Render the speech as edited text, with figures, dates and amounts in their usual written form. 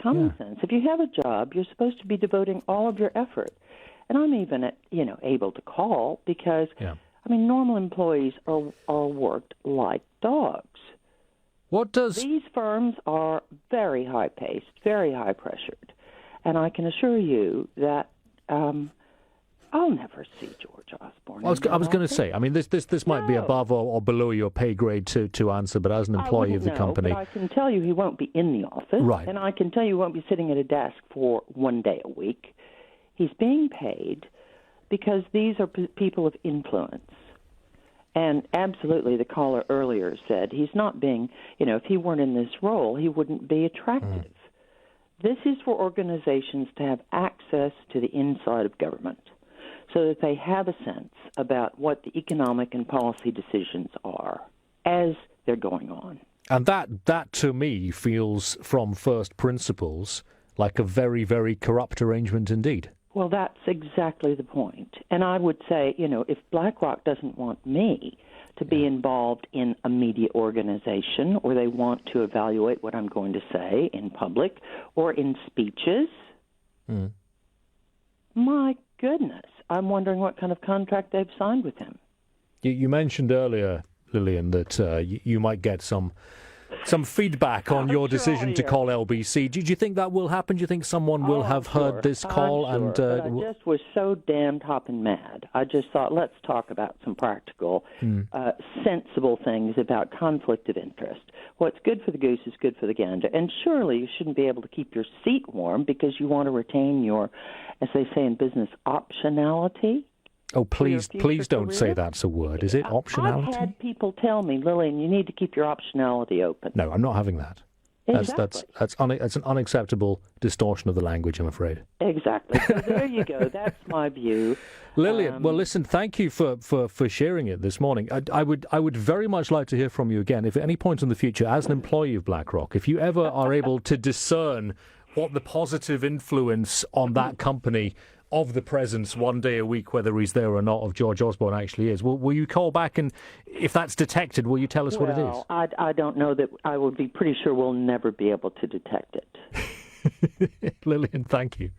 common sense. If you have a job, you're supposed to be devoting all of your effort. And I'm even, able to call because, normal employees are worked like dogs. These firms are very high-paced, very high-pressured. And I can assure you that I'll never see George Osborne. I was going to say, this might be above or below your pay grade to answer, but as an employee of the company... But I can tell you he won't be in the office. Right. And I can tell you he won't be sitting at a desk for one day a week. He's being paid because these are people of influence. And absolutely, the caller earlier said he's not being, if he weren't in this role, he wouldn't be attractive. This is for organizations to have access to the inside of government so that they have a sense about what the economic and policy decisions are as they're going on. And that to me feels, from first principles, like a very, very corrupt arrangement indeed. Well, that's exactly the point. And I would say, if Blackrock doesn't want me to be involved in a media organization, or they want to evaluate what I'm going to say in public or in speeches, my goodness, I'm wondering what kind of contract they've signed with him. You mentioned earlier, Lillian, that you might get some feedback on your decision to call LBC. Do you think that will happen? Do you think someone will have heard this call? But I just was so damned hopping mad. I just thought, let's talk about some practical, sensible things about conflict of interest. What's good for the goose is good for the gander. And surely you shouldn't be able to keep your seat warm because you want to retain your, as they say in business, optionality. Oh, please don't say that's a word. Is it optionality? I've had people tell me, Lillian, you need to keep your optionality open. No, I'm not having that. Exactly. That's an unacceptable distortion of the language, I'm afraid. Exactly. So there you go. That's my view. Lillian, well, listen, thank you for sharing it this morning. I would very much like to hear from you again, if at any point in the future, as an employee of Blackrock, if you ever are able to discern what the positive influence on that company of the presence one day a week, whether he's there or not, of George Osborne actually is. Will you call back, and if that's detected, will you tell us what it is? I don't know that. I would be pretty sure we'll never be able to detect it. Lillian, thank you.